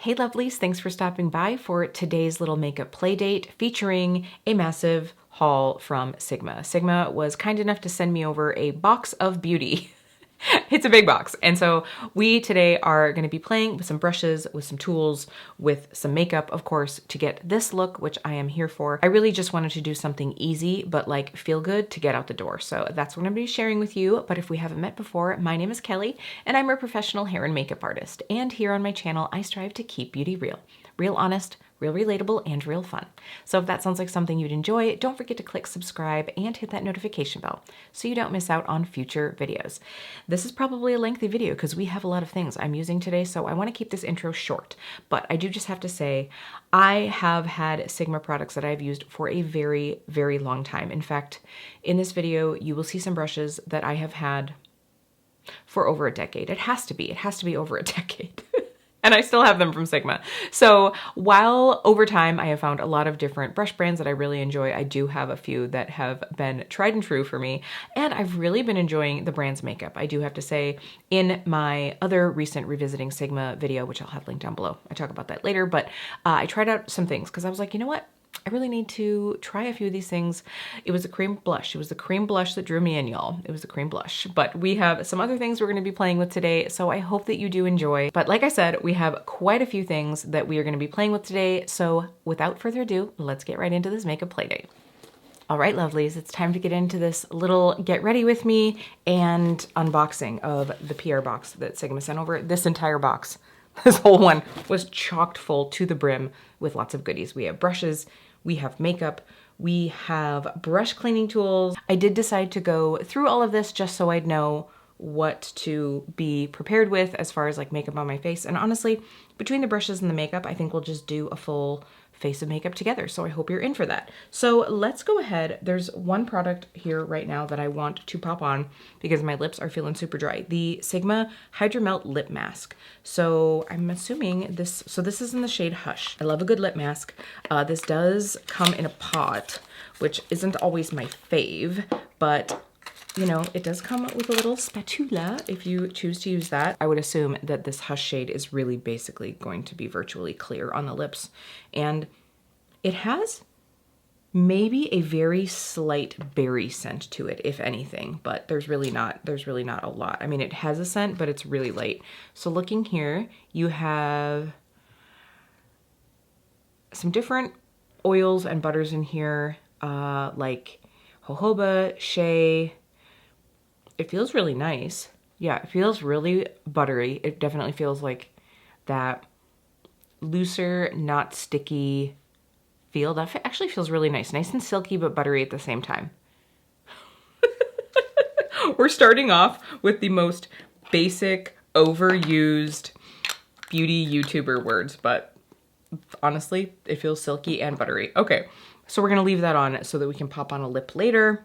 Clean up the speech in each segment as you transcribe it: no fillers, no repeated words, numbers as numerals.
Hey lovelies, thanks for stopping by for today's little makeup play date featuring a massive haul from Sigma. Sigma was kind enough to send me over a box of beauty. It's a big box. And so we today are going to be playing with some brushes, with some tools, with some makeup, of course, to get this look, which I am here for. I really just wanted to do something easy, but like feel good to get out the door. So that's what I'm going to be sharing with you. But if we haven't met before, my name is Kelly and I'm a professional hair and makeup artist. And here on my channel, I strive to keep beauty real. Real honest, real relatable, and real fun. So if that sounds like something you'd enjoy, don't forget to click subscribe and hit that notification bell so you don't miss out on future videos. This is probably a lengthy video because we have a lot of things I'm using today, so I want to keep this intro short. But I do just have to say, I have had Sigma products that I've used for a very, very long time. In fact, in this video, you will see some brushes that I have had for over a decade. It has to be over a decade. And I still have them from Sigma. So while over time I have found a lot of different brush brands that I really enjoy, I do have a few that have been tried and true for me. And I've really been enjoying the brand's makeup. I do have to say, in my other recent Revisiting Sigma video, which I'll have linked down below, I talk about that later, but I tried out some things because I was like, you know what? I really need to try a few of these things. It was a cream blush. It was the cream blush that drew me in, y'all. It was the cream blush. But we have some other things we're going to be playing with today, so I hope that you do enjoy. But like I said, we have quite a few things that we are going to be playing with today, so without further ado, let's get right into this makeup playdate. All right, lovelies, it's time to get into this little get ready with me and unboxing of the PR box that Sigma sent over. This entire box, this whole one, was chocked full to the brim with lots of goodies. We have brushes, we have makeup, we have brush cleaning tools. I did decide to go through all of this just so I'd know what to be prepared with as far as like makeup on my face. And honestly, between the brushes and the makeup, I think we'll just do a full face of makeup together. So I hope you're in for that. So let's go ahead. There's one product here right now that I want to pop on because my lips are feeling super dry. The Sigma Hydra Melt Lip Mask. So I'm assuming this, so this is in the shade Hush. I love a good lip mask. This does come in a pot, which isn't always my fave, but you know, it does come with a little spatula if you choose to use that. I would assume that this Hush shade is really basically going to be virtually clear on the lips. And it has maybe a very slight berry scent to it, if anything, but there's really not a lot. I mean, it has a scent, but it's really light. So looking here, you have some different oils and butters in here, like jojoba, shea. It feels really nice. Yeah, it feels really buttery. It definitely feels like that looser, not sticky feel. That actually feels really nice. Nice and silky, but buttery at the same time. We're starting off with the most basic, overused beauty YouTuber words, but honestly, it feels silky and buttery. Okay, so we're gonna leave that on so that we can pop on a lip later.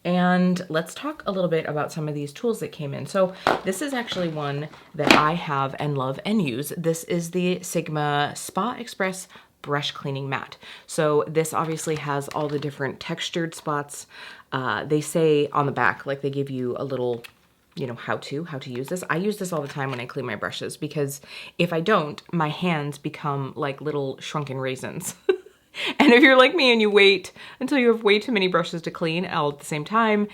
And let's talk a little bit about some of these tools that came in. So this is actually one that I have and love and use. This is the Sigma Spa Express Brush Cleaning Mat. So this obviously has all the different textured spots. They say on the back, like they give you a little, you know, how to use this. I use this all the time when I clean my brushes because if I don't, my hands become like little shrunken raisins. And if you're like me and you wait until you have way too many brushes to clean all at the same time,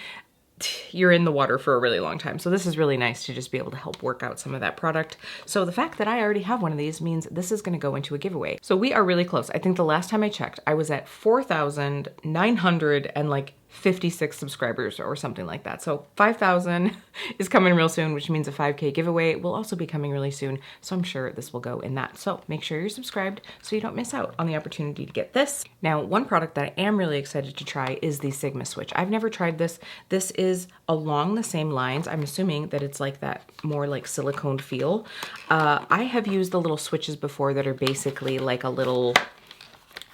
you're in the water for a really long time. So this is really nice to just be able to help work out some of that product. So the fact that I already have one of these means this is gonna go into a giveaway. So we are really close. I think the last time I checked, I was at 4,956 subscribers or something like that. So 5,000 is coming real soon, which means a 5K giveaway will also be coming really soon. So I'm sure this will go in that. So make sure you're subscribed so you don't miss out on the opportunity to get this. Now, one product that I am really excited to try is the Sigma Switch. I've never tried this. This is along the same lines. I'm assuming that it's like that more like silicone feel. I have used the little switches before that are basically like a little,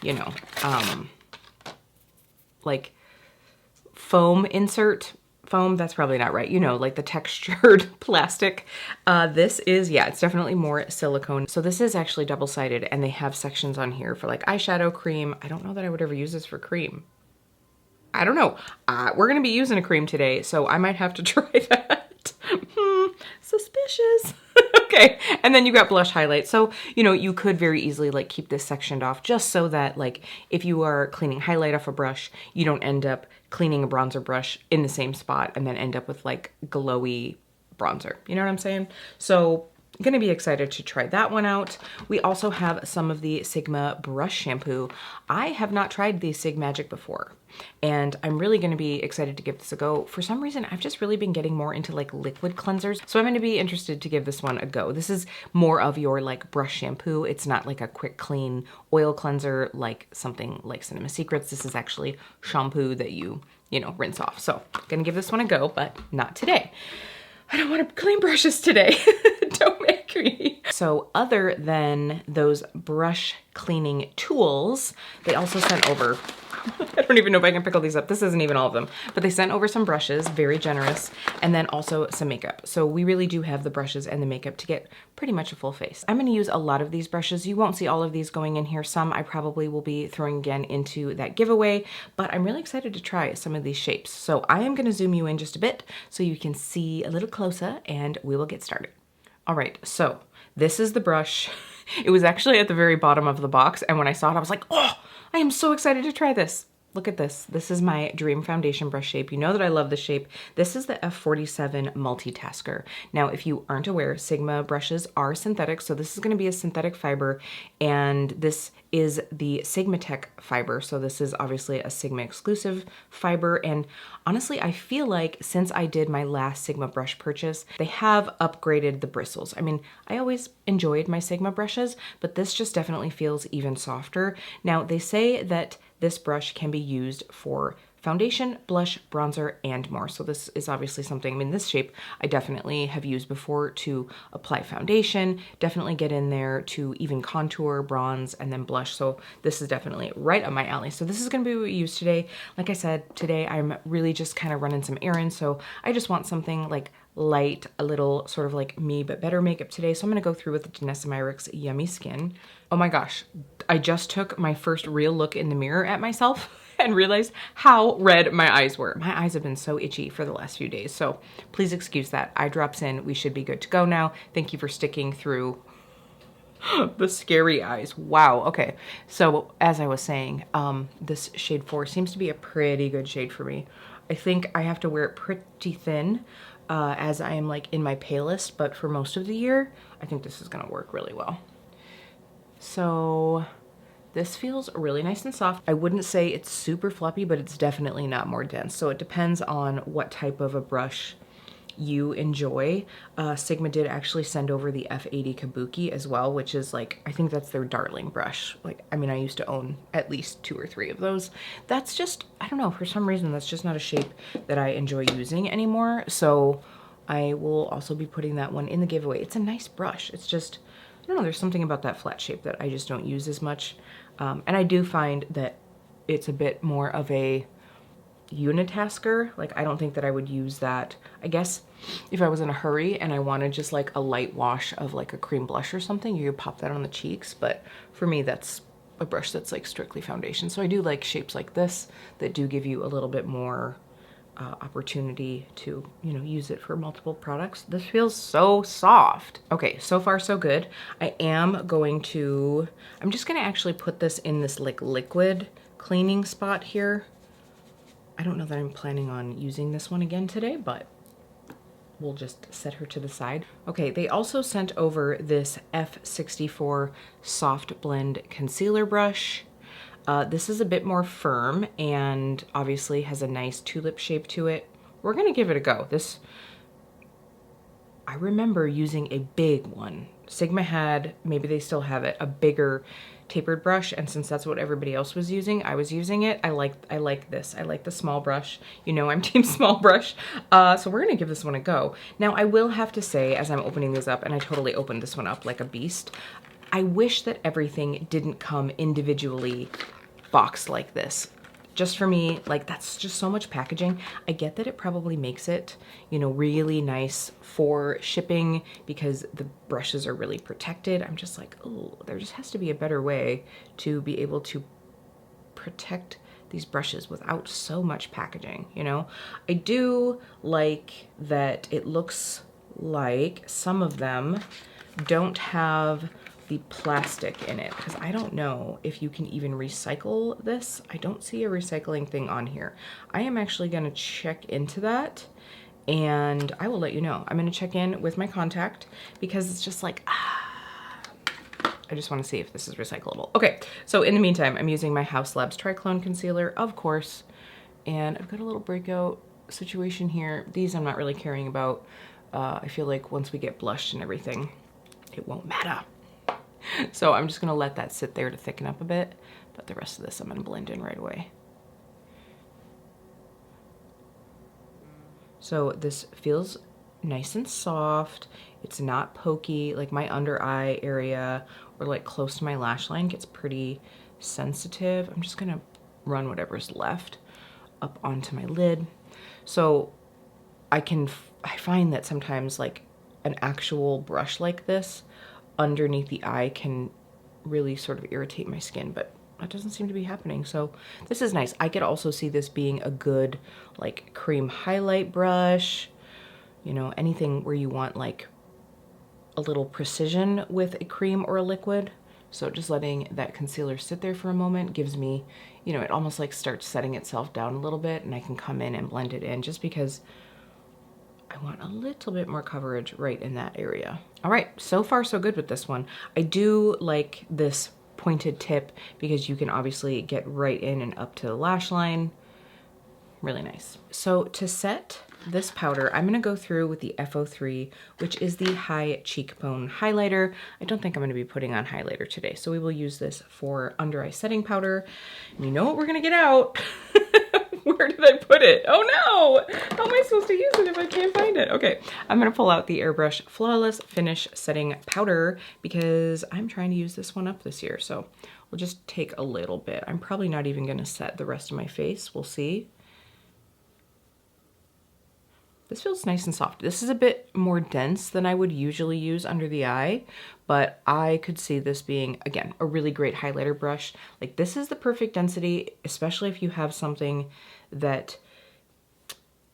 you know, like foam insert. Foam, that's probably not right. You know, like the textured plastic. This is, yeah, it's definitely more silicone. So this is actually double-sided and they have sections on here for like eyeshadow, cream. I don't know that I would ever use this for cream. I don't know. We're gonna be using a cream today, so I might have to try that. Suspicious. Okay, and then you got blush highlight. So, you know, you could very easily like keep this sectioned off just so that like if you are cleaning highlight off a brush, you don't end up cleaning a bronzer brush in the same spot and then end up with like glowy bronzer. You know what I'm saying? So I'm gonna be excited to try that one out. We also have some of the Sigma brush shampoo. I have not tried the Sig Magic before, and I'm really gonna be excited to give this a go. For some reason, I've just really been getting more into like liquid cleansers, so I'm gonna be interested to give this one a go. This is more of your like brush shampoo. It's not like a quick clean oil cleanser like something like Cinema Secrets. This is actually shampoo that you know, rinse off. So I'm gonna give this one a go, but not today. I don't want to clean brushes today. Don't make me. So other than those brush cleaning tools, they also sent over, I don't even know if I can pick all these up. This isn't even all of them, but they sent over some brushes, very generous, and then also some makeup. So we really do have the brushes and the makeup to get pretty much a full face. I'm gonna use a lot of these brushes. You won't see all of these going in here. Some I probably will be throwing again into that giveaway, but I'm really excited to try some of these shapes. So I am gonna zoom you in just a bit so you can see a little closer and we will get started. All right, so this is the brush. It was actually at the very bottom of the box, and when I saw it, I was like, oh, I am so excited to try this. Look at this. This is my dream foundation brush shape. You know that I love this shape. This is the F47 Multitasker. Now, if you aren't aware, Sigma brushes are synthetic, so this is gonna be a synthetic fiber, and this is the Sigma Tech fiber, so this is obviously a Sigma exclusive fiber, and honestly, I feel like since I did my last Sigma brush purchase, they have upgraded the bristles. I mean, I always enjoyed my Sigma brushes, but this just definitely feels even softer. Now, they say that this brush can be used for foundation, blush, bronzer, and more. So this is obviously something, I mean, this shape I definitely have used before to apply foundation, definitely get in there to even contour, bronze, and then blush. So this is definitely right up my alley. So this is gonna be what we use today. Like I said, today I'm really just kind of running some errands. So I just want something like light, a little sort of like me, but better makeup today. So I'm gonna go through with the Danessa Myricks Yummy Skin. Oh my gosh, I just took my first real look in the mirror at myself and realized how red my eyes were. My eyes have been so itchy for the last few days, so please excuse that. Eye drops in, we should be good to go now. Thank you for sticking through the scary eyes. Wow, okay. So as I was saying, this shade 4 seems to be a pretty good shade for me. I think I have to wear it pretty thin as I am like in my palest, but for most of the year, I think this is gonna work really well. So this feels really nice and soft. I wouldn't say it's super floppy, but it's definitely not more dense. So it depends on what type of a brush you enjoy. Sigma did actually send over the F80 Kabuki as well, which is like, I think that's their darling brush. Like, I mean, I used to own at least 2 or 3 of those. That's just, I don't know, for some reason, that's just not a shape that I enjoy using anymore. So I will also be putting that one in the giveaway. It's a nice brush. It's just, I don't know, there's something about that flat shape that I just don't use as much. And I do find that it's a bit more of a unitasker. Like, I don't think that I would use that. I guess if I was in a hurry and I wanted just like a light wash of like a cream blush or something, you could pop that on the cheeks. But for me, that's a brush that's like strictly foundation. So I do like shapes like this that do give you a little bit more opportunity to, you know, use it for multiple products. This feels so soft. Okay, so far so good. I'm just gonna actually put this in this like liquid cleaning spot here. I don't know that I'm planning on using this one again today, but we'll just set her to the side. Okay, they also sent over this F64 Soft Blend Concealer Brush. This is a bit more firm and obviously has a nice tulip shape to it. We're gonna give it a go. I remember using a big one. Sigma had, maybe they still have it, a bigger tapered brush, and since that's what everybody else was using, I was using it. I like this. I like the small brush. You know I'm team small brush. So we're gonna give this one a go. Now I will have to say, as I'm opening these up, and I totally opened this one up like a beast, I wish that everything didn't come individually boxed like this. Just for me, like, that's just so much packaging. I get that it probably makes it, you know, really nice for shipping because the brushes are really protected. I'm just like, oh, there just has to be a better way to be able to protect these brushes without so much packaging, you know? I do like that it looks like some of them don't have the plastic in it because I don't know if you can even recycle this. I don't see a recycling thing on here. I am actually going to check into that and I will let you know. I'm going to check in with my contact because it's just like, I just want to see if this is recyclable. Okay, so in the meantime, I'm using my Haus Labs Triclone concealer, of course, and I've got a little breakout situation here. These I'm not really caring about. I feel like once we get blushed and everything, it won't matter. So I'm just gonna let that sit there to thicken up a bit, but the rest of this I'm gonna blend in right away. So this feels nice and soft. It's not pokey, like my under eye area or like close to my lash line gets pretty sensitive. I'm just gonna run whatever's left up onto my lid. So I find that sometimes like an actual brush like this underneath the eye can really sort of irritate my skin, but that doesn't seem to be happening. So this is nice. I could also see this being a good like cream highlight brush, you know, anything where you want like a little precision with a cream or a liquid. So just letting that concealer sit there for a moment gives me, you know, it almost like starts setting itself down a little bit and I can come in and blend it in just because I want a little bit more coverage right in that area. All right, so far so good with this one. I do like this pointed tip because you can obviously get right in and up to the lash line. Really nice. So to set this powder, I'm gonna go through with the F03, which is the High Cheekbone Highlighter. I don't think I'm gonna be putting on highlighter today, so we will use this for under eye setting powder. And you know what we're gonna get out? Where did I put it? Oh no! How am I supposed to use it if I can't find it? Okay, I'm gonna pull out the Airbrush Flawless Finish Setting Powder because I'm trying to use this one up this year, so we'll just take a little bit. I'm probably not even gonna set the rest of my face, we'll see. This feels nice and soft. This is a bit more dense than I would usually use under the eye, but I could see this being, again, a really great highlighter brush. Like this is the perfect density, especially if you have something that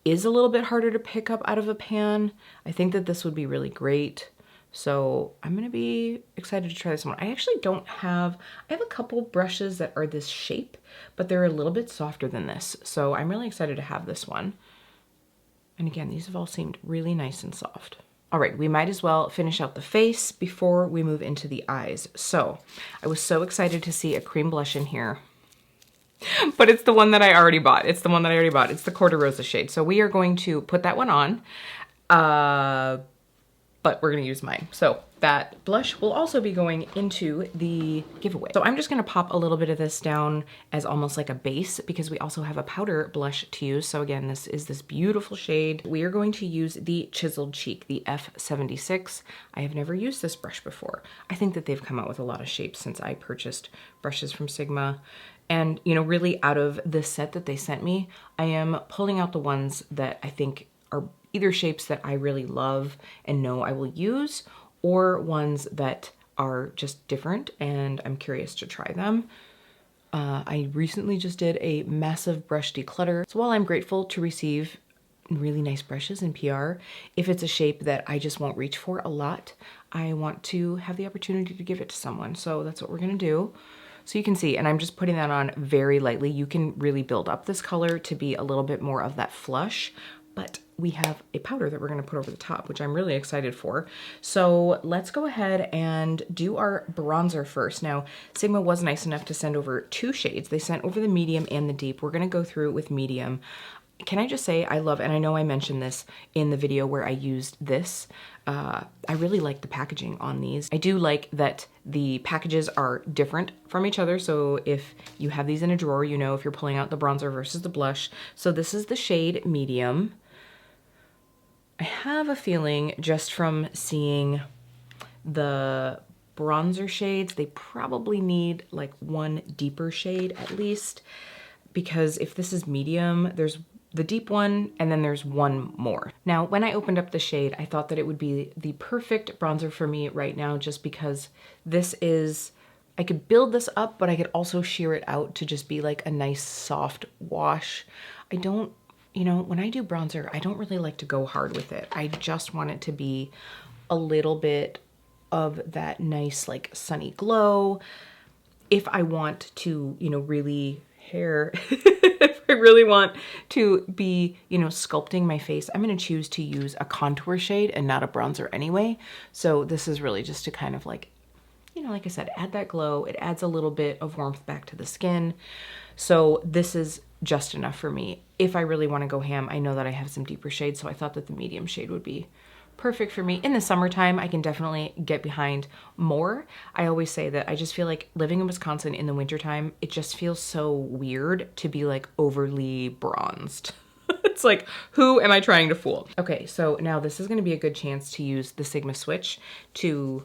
is a little bit harder to pick up out of a pan. I think that this would be really great. So I'm gonna be excited to try this one. I actually don't have, I have a couple brushes that are this shape, but they're a little bit softer than this. So I'm really excited to have this one. And again, these have all seemed really nice and soft. All right, we might as well finish out the face before we move into the eyes. So I was so excited to see a cream blush in here, but it's the one that I already bought. It's the one that I already bought. It's the Quarter Rosa shade. So we are going to put that one on, but we're gonna use mine. So that blush will also be going into the giveaway. So I'm just gonna pop a little bit of this down as almost like a base because we also have a powder blush to use. So again, this is this beautiful shade. We are going to use the Chiseled Cheek, the F76. I have never used this brush before. I think that they've come out with a lot of shapes since I purchased brushes from Sigma. And you know, really out of this set that they sent me, I am pulling out the ones that I think are either shapes that I really love and know I will use, or ones that are just different and I'm curious to try them. I recently just did a massive brush declutter. So while I'm grateful to receive really nice brushes in PR, if it's a shape that I just won't reach for a lot, I want to have the opportunity to give it to someone. So that's what we're gonna do. So you can see, and I'm just putting that on very lightly. You can really build up this color to be a little bit more of that flush, but we have a powder that we're gonna put over the top, which I'm really excited for. So let's go ahead and do our bronzer first. Now, Sigma was nice enough to send over 2 shades. They sent over the medium and the deep. We're gonna go through with medium. Can I just say I love, and I know I mentioned this in the video where I used this, I really like the packaging on these. I do like that the packages are different from each other. So if you have these in a drawer, you know if you're pulling out the bronzer versus the blush. So this is the shade medium. I have a feeling just from seeing the bronzer shades, they probably need like one deeper shade at least, because if this is medium, there's the deep one and then there's one more. Now, when I opened up the shade, I thought that it would be the perfect bronzer for me right now, just because this is, I could build this up, but I could also sheer it out to just be like a nice soft wash. I don't, you know, when I do bronzer, I don't really like to go hard with it. I just want it to be a little bit of that nice like sunny glow. If I want to, you know, really if I really want to be, you know, sculpting my face, I'm going to choose to use a contour shade and not a bronzer anyway. So this is really just to kind of like, you know, like I said, add that glow. It adds a little bit of warmth back to the skin. So this is just enough for me. If I really want to go ham, I know that I have some deeper shades, so I thought that the medium shade would be perfect for me. In the summertime, I can definitely get behind more. I always say that I just feel like living in Wisconsin in the wintertime, it just feels so weird to be like overly bronzed. It's like, who am I trying to fool? Okay, so now this is gonna be a good chance to use the Sigma switch to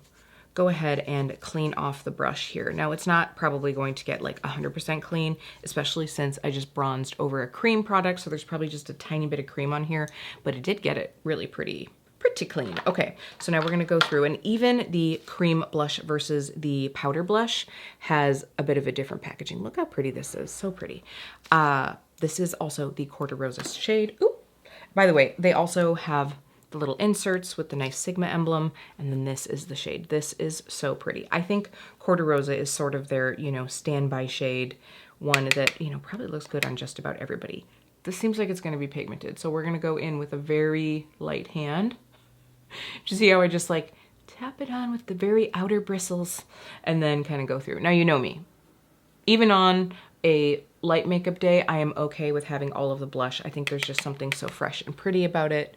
go ahead and clean off the brush here. Now it's not probably going to get like 100% clean, especially since I just bronzed over a cream product, so there's probably just a tiny bit of cream on here, but it did get it really pretty clean. Okay, so now we're gonna go through, and even the cream blush versus the powder blush has a bit of a different packaging. Look how pretty this is, so pretty. This is also the Quarter Rosa shade. Ooh, by the way, they also have the little inserts with the nice Sigma emblem, and then this is the shade. This is so pretty. I think Quarter Rosa is sort of their, you know, standby shade, one that, you know, probably looks good on just about everybody. This seems like it's gonna be pigmented, so we're gonna go in with a very light hand. You see how I just like tap it on with the very outer bristles and then kind of go through. Now you know me. Even on a light makeup day, I am okay with having all of the blush. I think there's just something so fresh and pretty about it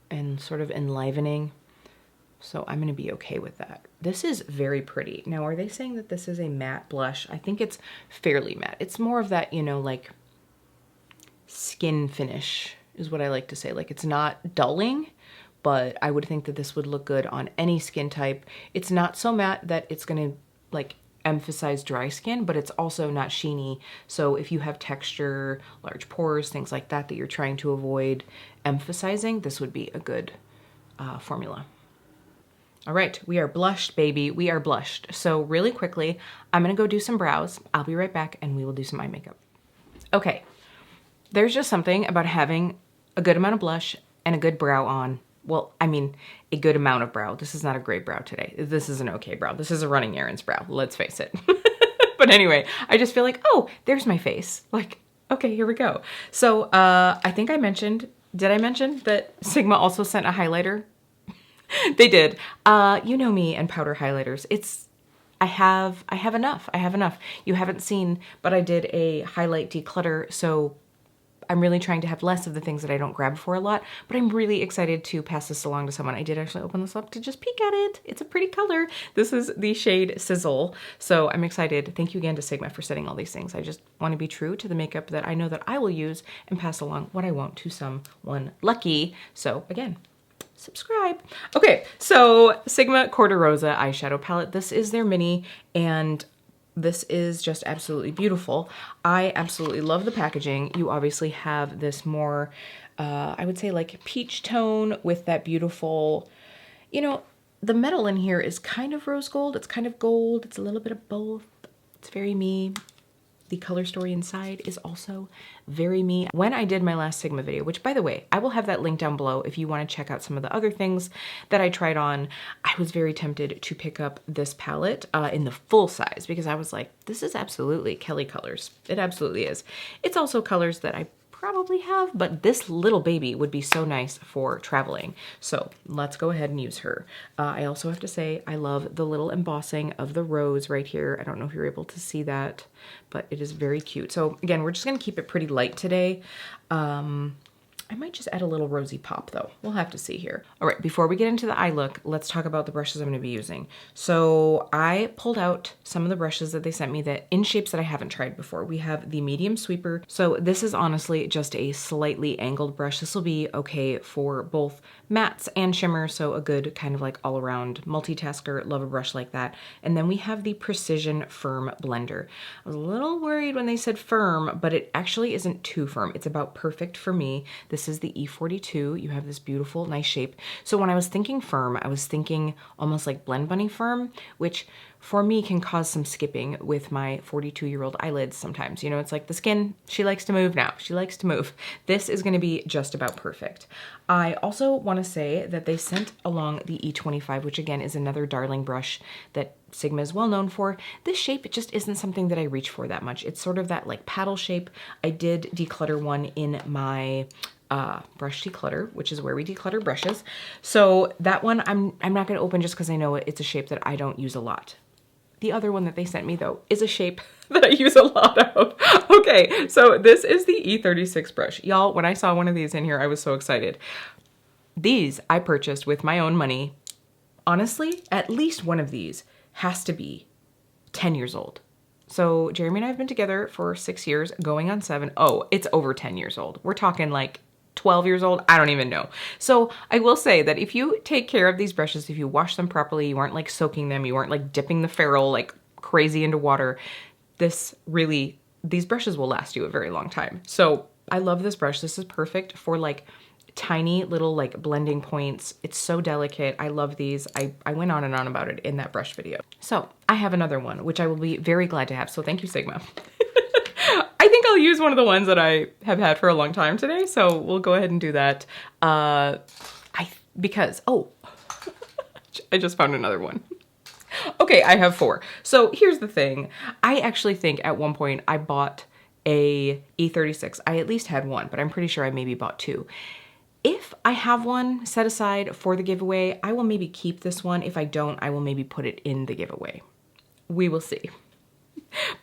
and sort of enlivening. So I'm gonna be okay with that. This is very pretty. Now, are they saying that this is a matte blush? I think it's fairly matte. It's more of that, you know, like skin finish is what I like to say. Like it's not dulling, but I would think that this would look good on any skin type. It's not so matte that it's gonna like emphasize dry skin, but it's also not sheeny. So if you have texture, large pores, things like that, that you're trying to avoid emphasizing, this would be a good formula. All right, we are blushed, baby. We are blushed. So really quickly, I'm gonna go do some brows. I'll be right back and we will do some eye makeup. Okay, there's just something about having a good amount of blush and a good brow on. Well, I mean, a good amount of brow. This is not a great brow today. This is an okay brow. This is a running errands brow, let's face it. But anyway, I just feel like, oh, there's my face. Like, okay, here we go. So I think I mentioned, did I mention that Sigma also sent a highlighter? They did. You know me and powder highlighters. I have enough. I have enough. You haven't seen, but I did a highlight declutter, so I'm really trying to have less of the things that I don't grab for a lot, but I'm really excited to pass this along to someone. I did actually open this up to just peek at it. It's a pretty color. This is the shade Sizzle, so I'm excited. Thank you again to Sigma for setting all these things. I just want to be true to the makeup that I know that I will use and pass along what I want to someone lucky. So again, subscribe. Okay, so Sigma Quarter Rosa eyeshadow palette. This is their mini, and this is just absolutely beautiful. I absolutely love the packaging. You obviously have this more, I would say like peach tone with that beautiful, you know, the metal in here is kind of rose gold. It's kind of gold. It's a little bit of both. It's very me. The color story inside is also very me. When I did my last Sigma video, which by the way, I will have that link down below if you want to check out some of the other things that I tried on, I was very tempted to pick up this palette in the full size because I was like, this is absolutely Kelly colors. It absolutely is. It's also colors that I probably have, but this little baby would be so nice for traveling. So let's go ahead and use her. I also have to say, I love the little embossing of the rose right here. I don't know if you're able to see that, but it is very cute. So again, we're just gonna keep it pretty light today. I might just add a little rosy pop though. We'll have to see here. All right, before we get into the eye look, let's talk about the brushes I'm gonna be using. So I pulled out some of the brushes that they sent me that in shapes that I haven't tried before. We have the medium sweeper. So this is honestly just a slightly angled brush. This will be okay for both mattes and shimmers. So a good kind of like all around multitasker, love a brush like that. And then we have the Precision Firm Blender. I was a little worried when they said firm, but it actually isn't too firm. It's about perfect for me. This is the E42. You have this beautiful, nice shape. So when I was thinking firm, I was thinking almost like Blend Bunny firm, which for me can cause some skipping with my 42-year-old eyelids sometimes. You know, it's like the skin, she likes to move now. She likes to move. This is gonna be just about perfect. I also wanna say that they sent along the E25, which again is another darling brush that Sigma is well known for. This shape, it just isn't something that I reach for that much. It's sort of that like paddle shape. I did declutter one in my brush declutter, which is where we declutter brushes. So that one I'm not gonna open just because I know it's a shape that I don't use a lot. The other one that they sent me though is a shape that I use a lot of. Okay, so this is the E36 brush. Y'all, when I saw one of these in here, I was so excited. These I purchased with my own money. Honestly, at least one of these has to be 10 years old. So Jeremy and I have been together for 6 years, going on 7. Oh, it's over 10 years old. We're talking like 12 years old. I don't even know. So I will say that if you take care of these brushes, if you wash them properly, you aren't like soaking them, you aren't like dipping the ferrule like crazy into water, these brushes will last you a very long time. So I love this brush. This is perfect for like tiny little like blending points. It's so delicate. I love these. I went on and on about it in that brush video. So I have another one, which I will be very glad to have. So thank you, Sigma. I think I'll use one of the ones that I have had for a long time today. So we'll go ahead and do that. Because I just found another one. Okay, I have 4. So here's the thing. I actually think at one point I bought a E36. I at least had one, but I'm pretty sure I maybe bought 2. If I have one set aside for the giveaway, I will maybe keep this one. If I don't, I will maybe put it in the giveaway. We will see.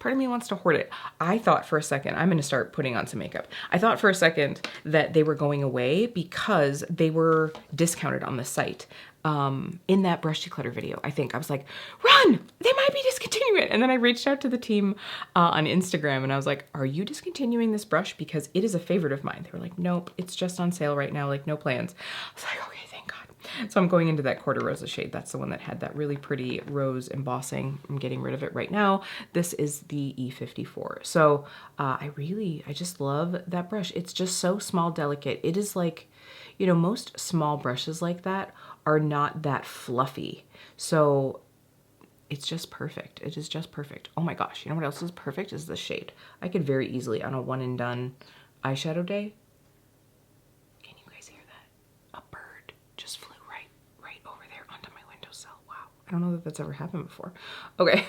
Part of me wants to hoard it. I thought for a second, I'm gonna start putting on some makeup. I thought for a second that they were going away because they were discounted on the site. In that brush declutter video, I think I was like, run, they might be discontinuing it. And then I reached out to the team on Instagram and I was like, are you discontinuing this brush? Because it is a favorite of mine. They were like, nope, it's just on sale right now, like no plans. I was like, okay, thank God. So I'm going into that Quarter Rosa shade. That's the one that had that really pretty rose embossing. I'm getting rid of it right now. This is the E54. So I just love that brush. It's just so small, delicate. It is like, you know, most small brushes like that are not that fluffy. So it's just perfect. It is just perfect. Oh my gosh, you know what else is perfect is this shade. I could very easily on a one and done eyeshadow day. Can you guys hear that? A bird just flew right over there onto my windowsill. Wow. I don't know that that's ever happened before. Okay.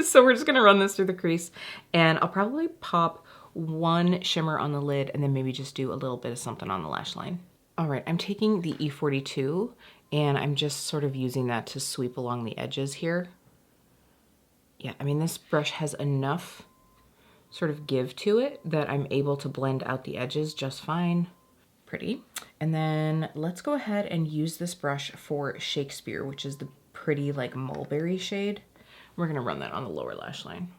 So we're just gonna run this through the crease and I'll probably pop one shimmer on the lid and then maybe just do a little bit of something on the lash line. All right, I'm taking the E42 and I'm just sort of using that to sweep along the edges here. Yeah, I mean, this brush has enough sort of give to it that I'm able to blend out the edges just fine. Pretty. And then let's go ahead and use this brush for Shakespeare, which is the pretty like mulberry shade. We're gonna run that on the lower lash line.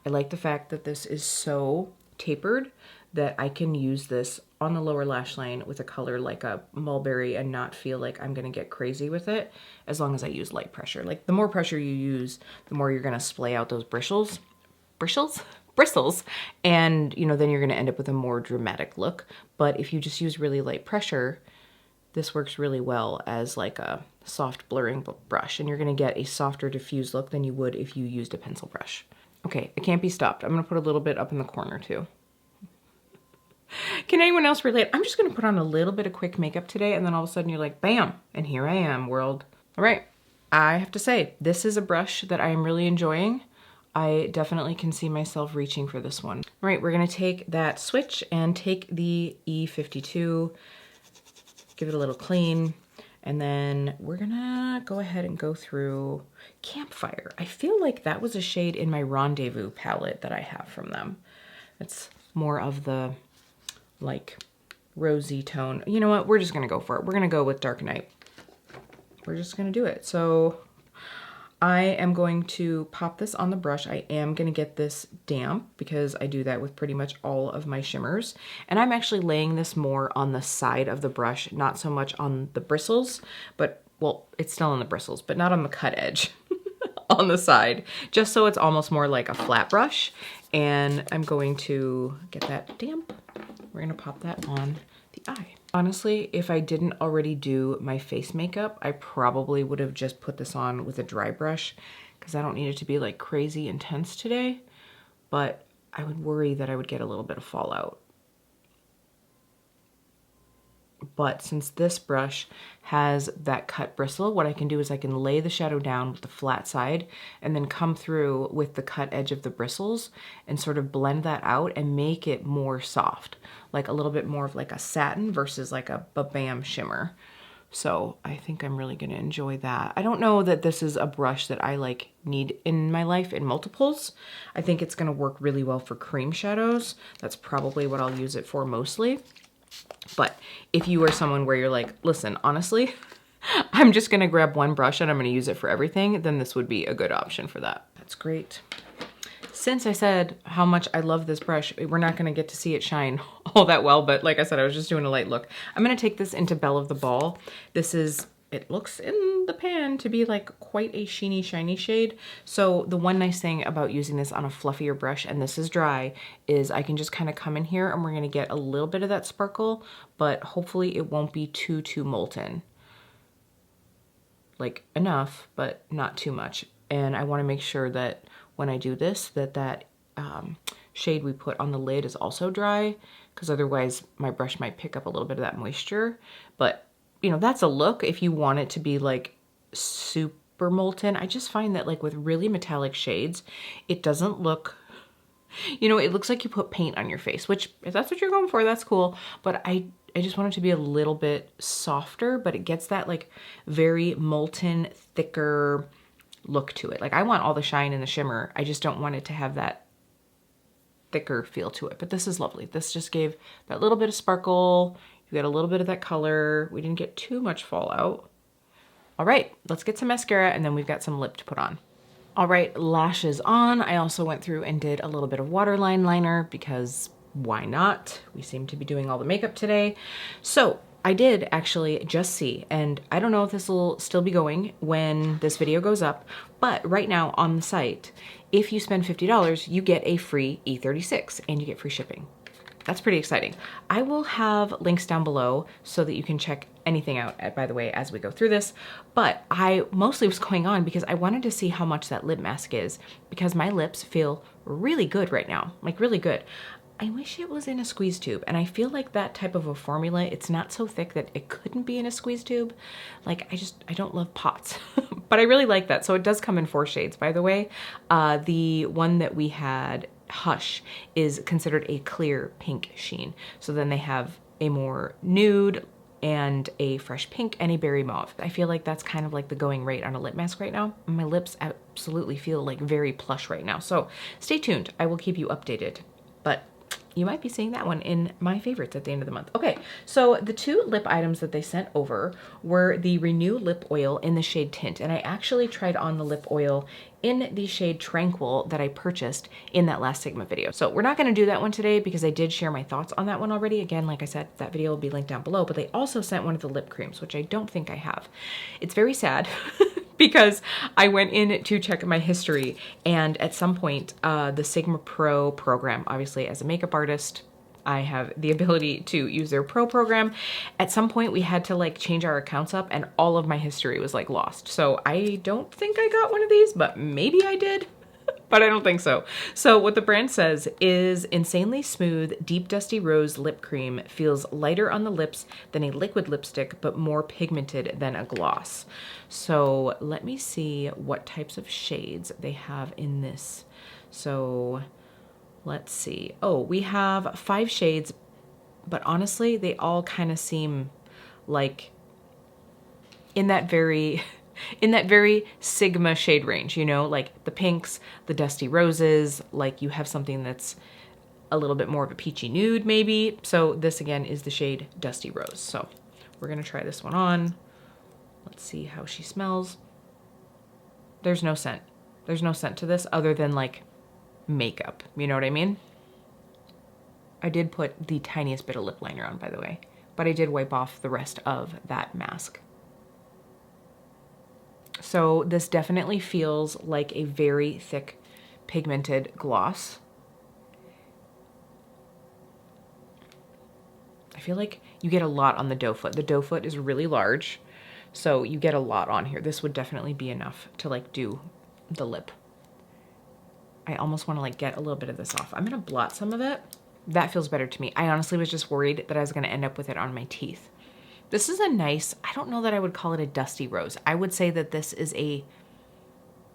I like the fact that this is so tapered that I can use this on the lower lash line with a color like a mulberry and not feel like I'm gonna get crazy with it as long as I use light pressure. Like the more pressure you use, the more you're gonna splay out those bristles, and you know, then you're gonna end up with a more dramatic look. But if you just use really light pressure, this works really well as like a soft blurring brush and you're gonna get a softer diffused look than you would if you used a pencil brush. Okay, I can't be stopped. I'm gonna put a little bit up in the corner too. Can anyone else relate? I'm just gonna put on a little bit of quick makeup today and then all of a sudden you're like, bam, and here I am, world. All right, I have to say, this is a brush that I am really enjoying. I definitely can see myself reaching for this one. All right, we're gonna take that switch and take the E52, give it a little clean, and then we're gonna go ahead and go through Campfire. I feel like that was a shade in my Rendezvous palette that I have from them. It's more of the like rosy tone. You know what? We're just gonna go for it. We're gonna go with Dark Night. We're just gonna do it. So I am going to pop this on the brush. I am gonna get this damp because I do that with pretty much all of my shimmers. And I'm actually laying this more on the side of the brush, not so much on the bristles, but well, it's still on the bristles, but not on the cut edge, on the side, just so it's almost more like a flat brush. And I'm going to get that damp. We're gonna pop that on the eye. Honestly, if I didn't already do my face makeup, I probably would have just put this on with a dry brush because I don't need it to be like crazy intense today, but I would worry that I would get a little bit of fallout. But since this brush has that cut bristle, what I can do is I can lay the shadow down with the flat side and then come through with the cut edge of the bristles and sort of blend that out and make it more soft, like a little bit more of like a satin versus like a bam shimmer. So I think I'm really gonna enjoy that. I don't know that this is a brush that I like need in my life in multiples. I think it's gonna work really well for cream shadows. That's probably what I'll use it for mostly. But if you are someone where you're like, listen, honestly, I'm just gonna grab one brush and I'm gonna use it for everything, then this would be a good option for that. That's great. Since I said how much I love this brush, we're not gonna get to see it shine all that well, but like I said, I was just doing a light look. I'm gonna take this into Belle of the Ball. This is, it looks in the pan to be like quite a sheeny, shiny shade. So the one nice thing about using this on a fluffier brush, and this is dry, is I can just kind of come in here and we're gonna get a little bit of that sparkle, but hopefully it won't be too molten. Like enough, but not too much. And I wanna make sure that when I do this, that shade we put on the lid is also dry, because otherwise my brush might pick up a little bit of that moisture. But you know, that's a look if you want it to be like super molten. I just find that like with really metallic shades, it doesn't look, you know, it looks like you put paint on your face, which if that's what you're going for, that's cool. But I just want it to be a little bit softer, but it gets that like very molten, thicker look to it. Like I want all the shine and the shimmer. I just don't want it to have that thicker feel to it. But this is lovely. This just gave that little bit of sparkle. You got a little bit of that color. We didn't get too much fallout. All right, let's get some mascara and then we've got some lip to put on. All right, lashes on. I also went through and did a little bit of waterline liner because why not? We seem to be doing all the makeup today. So I did actually just see, and I don't know if this will still be going when this video goes up, but right now on the site, if you spend $50, you get a free E36 and you get free shipping. That's pretty exciting. I will have links down below so that you can check anything out, by the way, as we go through this. But I mostly was going on because I wanted to see how much that lip mask is, because my lips feel really good right now, like really good. I wish it was in a squeeze tube, and I feel like that type of a formula, it's not so thick that it couldn't be in a squeeze tube. Like I don't love pots, but I really like that. So it does come in 4 shades, by the way. The one that we had, Hush, is considered a clear pink sheen. So then they have a more nude and a fresh pink and a berry mauve. I feel like that's kind of like the going rate on a lip mask right now. My lips absolutely feel like very plush right now. So stay tuned. I will keep you updated. But you might be seeing that one in my favorites at the end of the month. Okay, so the 2 lip items that they sent over were the Renew Lip Oil in the shade Tint, and I actually tried on the lip oil in the shade Tranquil that I purchased in that last Sigma video. So we're not gonna do that one today because I did share my thoughts on that one already. Again, like I said, that video will be linked down below, but they also sent one of the lip creams, which I don't think I have. It's very sad because I went in to check my history, and at some point, the Sigma Pro program, obviously as a makeup artist, I have the ability to use their pro program. At some point we had to like change our accounts up and all of my history was like lost. So I don't think I got one of these, but maybe I did, but I don't think so. So what the brand says is insanely smooth, deep dusty rose lip cream, feels lighter on the lips than a liquid lipstick, but more pigmented than a gloss. So let me see what types of shades they have in this. So let's see. Oh, we have 5 shades, but honestly, they all kind of seem like in that very Sigma shade range, you know, like the pinks, the dusty roses, like you have something that's a little bit more of a peachy nude maybe. So this again is the shade Dusty Rose. So we're gonna try this one on. Let's see how she smells. There's no scent. There's no scent to this other than like makeup, you know what I mean? I did put the tiniest bit of lip liner on, by the way, but I did wipe off the rest of that mask. So this definitely feels like a very thick pigmented gloss. I feel like you get a lot on the doe foot. The doe foot is really large, so you get a lot on here. This would definitely be enough to like do the lip. I almost want to like get a little bit of this off. I'm gonna blot some of it. That feels better to me. I honestly was just worried that I was gonna end up with it on my teeth. This is a nice, I don't know that I would call it a dusty rose. I would say that this is a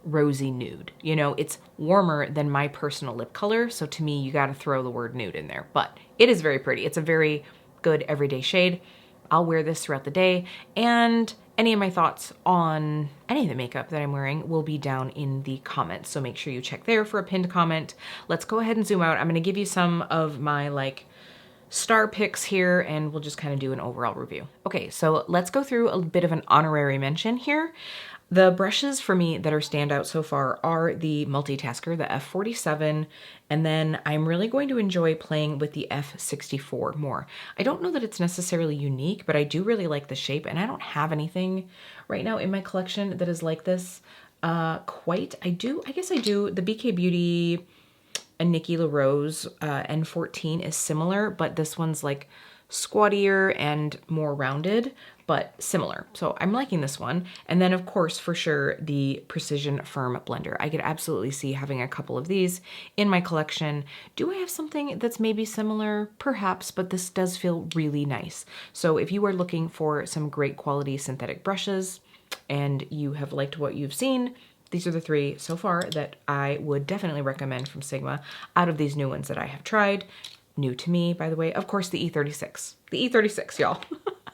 rosy nude. You know, it's warmer than my personal lip color. So to me, you gotta throw the word nude in there, but it is very pretty. It's a very good everyday shade. I'll wear this throughout the day, and any of my thoughts on any of the makeup that I'm wearing will be down in the comments. So make sure you check there for a pinned comment. Let's go ahead and zoom out. I'm gonna give you some of my like star picks here, and we'll just kind of do an overall review. Okay, so let's go through a bit of an honorary mention here. The brushes for me that are standout so far are the Multitasker, the F47, and then I'm really going to enjoy playing with the F64 more. I don't know that it's necessarily unique, but I do really like the shape, and I don't have anything right now in my collection that is like this quite. I guess I do. The BK Beauty and Nikki LaRose N14 is similar, but this one's like squattier and more rounded, but similar. So I'm liking this one. And then of course, for sure, the Precision Firm Blender. I could absolutely see having a couple of these in my collection. Do I have something that's maybe similar? Perhaps, but this does feel really nice. So if you are looking for some great quality synthetic brushes and you have liked what you've seen, these are the three so far that I would definitely recommend from Sigma out of these new ones that I have tried. New to me, by the way. Of course, the E36. The E36, y'all.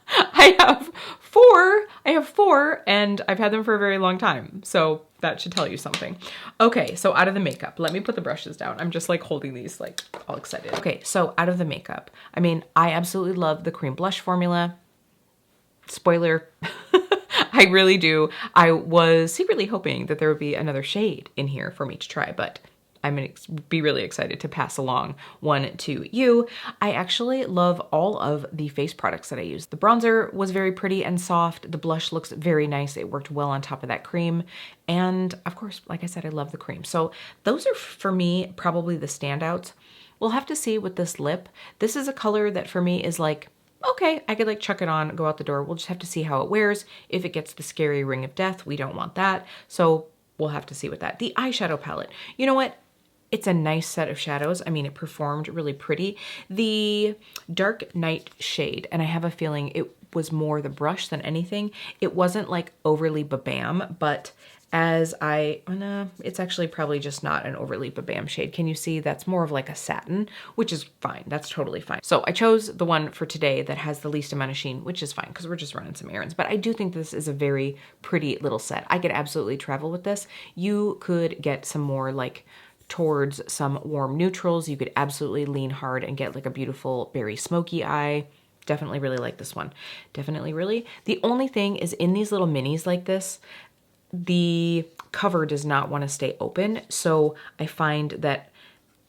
I have four, and I've had them for a very long time. So that should tell you something. Okay, so out of the makeup, let me put the brushes down. I'm just like holding these like all excited. Okay, so out of the makeup, I mean, I absolutely love the Creme blush formula. Spoiler, I really do. I was secretly hoping that there would be another shade in here for me to try, but I'm gonna be really excited to pass along one to you. I actually love all of the face products that I use. The bronzer was very pretty and soft. The blush looks very nice. It worked well on top of that cream. And of course, like I said, I love the cream. So those are, for me, probably the standouts. We'll have to see with this lip. This is a color that for me is like, okay, I could like chuck it on, go out the door. We'll just have to see how it wears. If it gets the scary ring of death, we don't want that. So we'll have to see with that. The eyeshadow palette. You know what? It's a nice set of shadows. I mean, it performed really pretty. The Dark Night shade, and I have a feeling it was more the brush than anything. It wasn't like overly babam, but as it's actually probably just not an overly babam shade. Can you see? That's more of like a satin, which is fine. That's totally fine. So I chose the one for today that has the least amount of sheen, which is fine because we're just running some errands. But I do think this is a very pretty little set. I could absolutely travel with this. You could get some more like towards some warm neutrals. You could absolutely lean hard and get like a beautiful berry smoky eye. Definitely really like this one. Definitely really. The only thing is in these little minis like this, the cover does not want to stay open. So I find that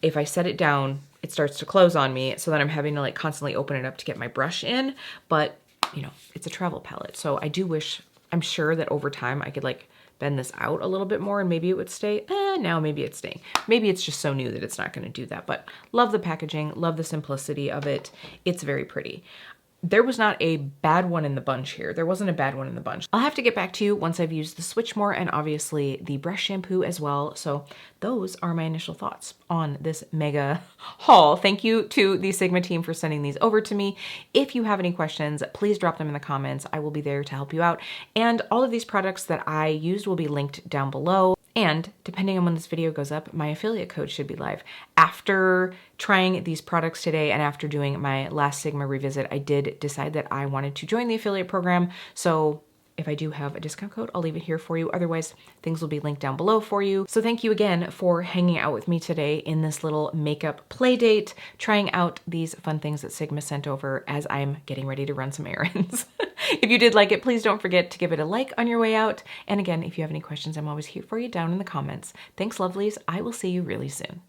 if I set it down, it starts to close on me. So then I'm having to like constantly open it up to get my brush in. But you know, it's a travel palette. So I do wish, I'm sure that over time I could like bend this out a little bit more and maybe it would stay. Now maybe it's staying. Maybe it's just so new that it's not going to do that. But love the packaging, love the simplicity of it. It's very pretty. There was not a bad one in the bunch here. There wasn't a bad one in the bunch. I'll have to get back to you once I've used the switch more and obviously the brush shampoo as well. So those are my initial thoughts on this mega haul. Thank you to the Sigma team for sending these over to me. If you have any questions, please drop them in the comments. I will be there to help you out. And all of these products that I used will be linked down below. And depending on when this video goes up, my affiliate code should be live. After trying these products today and after doing my last Sigma revisit, I did decide that I wanted to join the affiliate program. So if I do have a discount code, I'll leave it here for you. Otherwise, things will be linked down below for you. So thank you again for hanging out with me today in this little makeup play date, trying out these fun things that Sigma sent over as I'm getting ready to run some errands. If you did like it, please don't forget to give it a like on your way out. And again, if you have any questions, I'm always here for you down in the comments. Thanks, lovelies. I will see you really soon.